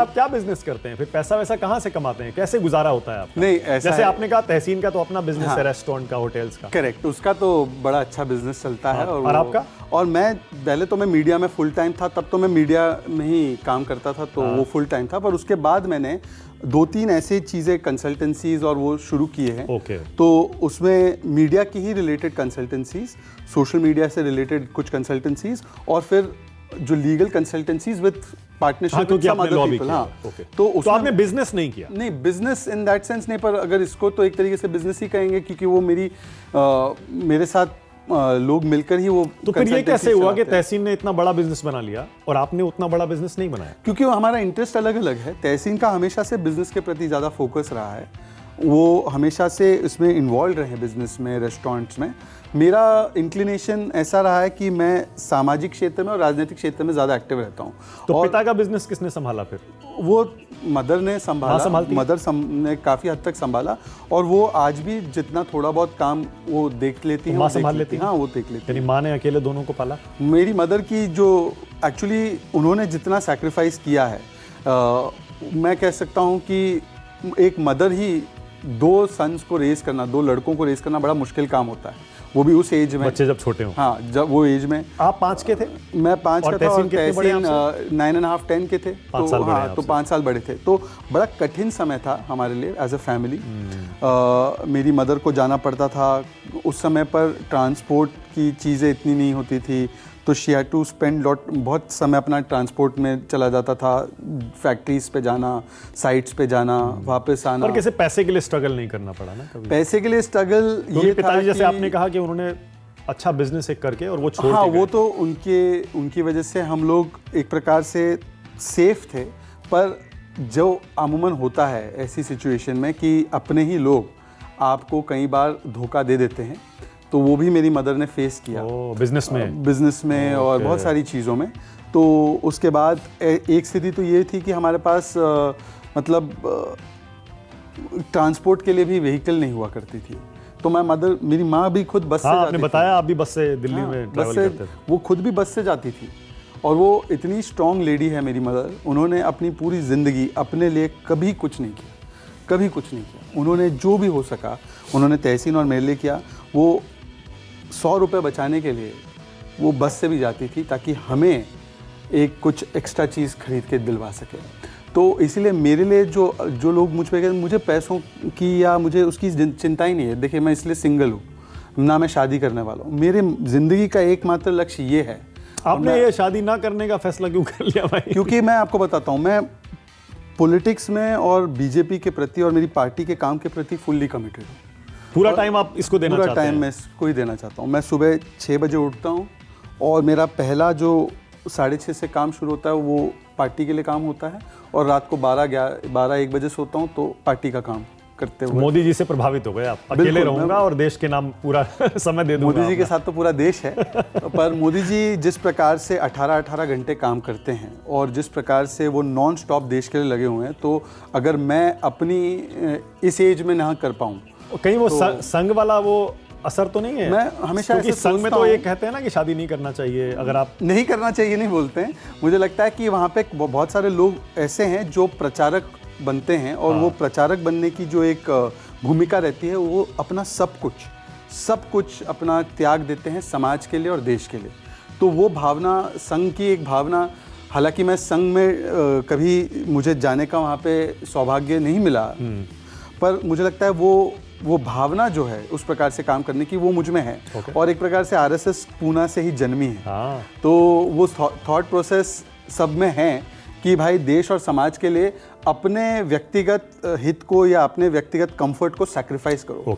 आप क्या बिजनेस करते हैं फिर? पैसा वैसा कहाँ से कमाते हैं? कैसे गुजारा होता है आपका? नहीं, ऐसा जैसे है, आपने कहा तहसीन का तो अपना बिजनेस हाँ, है, रेस्टोरेंट का, होटल्स का। करेक्ट, उसका तो बड़ा अच्छा बिजनेस चलता है। और आपका? और मैं पहले तो मैं मीडिया में फुल टाइम था, तब तो मैं मीडिया में ही काम करता था, तो वो फुल टाइम था। पर उसके बाद मैंने 2-3 ऐसी चीज़ें कंसल्टेंसीज और वो शुरू किए हैं। ओके। तो उसमें मीडिया की ही रिलेटेड कंसल्टेंसीज, सोशल मीडिया से रिलेटेड कुछ कंसल्टेंसीज, और फिर जो legal consultancies with partnership with some other people. हाँ, तो आपने बिजनेस नहीं किया? नहीं, बिजनेस इन दैट सेंस नहीं, पर अगर इसको तो एक तरीके से बिजनेस ही कहेंगे, क्योंकि वो मेरे साथ लोग मिलकर ही वो। तो फिर ये कैसे हुआ कि तहसीन ने इतना बड़ा बिजनेस बना लिया और आपने उतना बड़ा बिजनेस नहीं बनाया? क्योंकि हमारा इंटरेस्ट अलग अलग है। तहसीन का हमेशा से बिजनेस के प्रति ज़्यादा फोकस रहा है, वो हमेशा से इसमें इन्वॉल्व रहे, बिजनेस में, रेस्टोरेंट्स में। मेरा इंक्लिनेशन ऐसा रहा है कि मैं सामाजिक क्षेत्र में और राजनीतिक क्षेत्र में ज़्यादा एक्टिव रहता हूँ। तो पिता का बिजनेस किसने संभाला फिर? वो मदर ने संभाला, ने काफ़ी हद तक संभाला, और वो आज भी जितना थोड़ा बहुत काम वो देख लेती हैं, माँ संभाल लेती हैं? हाँ, वो देख लेती हैं। यानी माँ ने अकेले दोनों को पाला? मेरी मदर की जो एक्चुअली उन्होंने जितना सैक्रिफाइस किया है, मैं कह सकता हूँ कि एक मदर ही 2 सन्स को रेस करना, 2 लड़कों को रेस करना बड़ा मुश्किल काम होता है, वो भी उस एज में, बच्चे जब छोटे हों। हाँ, जब वो एज में। आप 5 के थे? मैं 5 का था, और तहसीन 9.5 10 के थे। 5 साल बड़े हैं। तो 5 साल बड़े थे। तो बड़ा कठिन समय था हमारे लिए एज अ फैमिली। मेरी मदर को जाना पड़ता था, उस समय पर ट्रांसपोर्ट की चीज़ें इतनी नहीं होती थी, तो शी हैड टू स्पेंड बहुत समय अपना ट्रांसपोर्ट में चला जाता था, फैक्ट्रीज पे जाना, साइट्स पे जाना, वापस आना। पर कैसे पैसे के लिए स्ट्रगल नहीं करना पड़ा ना कभी? पैसे के लिए स्ट्रगल ये था, पिताजी जैसे आपने कहा कि उन्होंने अच्छा बिजनेस एक करके और वो छोड़ हाँ, के वो तो उनकी वजह से हम लोग एक प्रकार से सेफ थे। पर जो अमूमन होता है ऐसी सिचुएशन में कि अपने ही लोग आपको कई बार धोखा दे देते हैं, तो वो भी मेरी मदर ने फेस किया बिजनेस में और बहुत सारी चीज़ों में। तो उसके बाद एक स्थिति तो ये थी कि हमारे पास मतलब ट्रांसपोर्ट के लिए भी व्हीकल नहीं हुआ करती थी। तो मेरी माँ भी खुद बस से आपने बताया आप भी बस से दिल्ली में ट्रैवल करते थे। वो खुद भी बस से जाती थी, और वो इतनी स्ट्रॉन्ग लेडी है मेरी मदर। उन्होंने अपनी पूरी ज़िंदगी अपने लिए कभी कुछ नहीं किया, कभी कुछ नहीं किया। उन्होंने जो भी हो सका उन्होंने तहसीन और मेरे लिए किया। वो 100 रुपये बचाने के लिए वो बस से भी जाती थी, ताकि हमें एक कुछ एक्स्ट्रा चीज़ खरीद के दिलवा सके। तो इसीलिए मेरे लिए जो लोग मुझ पे कहते, मुझे पैसों की या मुझे उसकी चिंता ही नहीं है। देखिए, मैं इसलिए सिंगल हूँ ना, मैं शादी करने वाला हूँ। मेरे ज़िंदगी का एकमात्र लक्ष्य ये है। आपने ये शादी ना करने का फैसला क्यों कर लिया भाई? क्योंकि मैं आपको बताता हूँ, मैं पॉलिटिक्स में और बीजेपी के प्रति और मेरी पार्टी के काम के प्रति फुल्ली कमिटेड हूँ। पूरा टाइम आप इसको देना चाहते हैं? पूरा टाइम मैं इसको ही देना चाहता हूँ। मैं सुबह 6 बजे उठता हूँ, और मेरा पहला जो 6:30 से काम शुरू होता है वो पार्टी के लिए काम होता है, और रात को 12-1 बजे सोता हूँ, तो पार्टी का काम करते हुए। मोदी जी से प्रभावित हो गए आप? अकेले रहूंगा और देश के नाम पूरा समय दे दूंगा। मोदी जी के साथ तो पूरा देश है। पर मोदी जी जिस प्रकार से 18-18 घंटे काम करते हैं, और जिस प्रकार से वो नॉन स्टॉप देश के लिए लगे हुए हैं, तो अगर मैं अपनी इस एज में ना कर पाऊँ, कहीं वो संघ वाला वो असर तो नहीं है? मैं हमेशा ऐसे संघ में तो ये कहते हैं ना कि शादी नहीं करना चाहिए, अगर आप नहीं करना चाहिए नहीं बोलते हैं। मुझे लगता है कि वहाँ पे बहुत सारे लोग ऐसे हैं जो प्रचारक बनते हैं, और वो प्रचारक बनने की जो एक भूमिका रहती है, वो अपना सब कुछ अपना त्याग देते हैं समाज के लिए और देश के लिए। तो वो भावना, संघ की एक भावना, हालांकि मैं संघ में कभी मुझे जाने का वहाँ पे सौभाग्य नहीं मिला, पर मुझे लगता है वो भावना जो है उस प्रकार से काम करने की, वो मुझ में है। और एक प्रकार से आरएसएस पूना से ही जन्मी है। तो वो थॉट प्रोसेस सब में है कि भाई देश और समाज के लिए अपने व्यक्तिगत हित को या अपने व्यक्तिगत कंफर्ट को सैक्रिफाइस करो।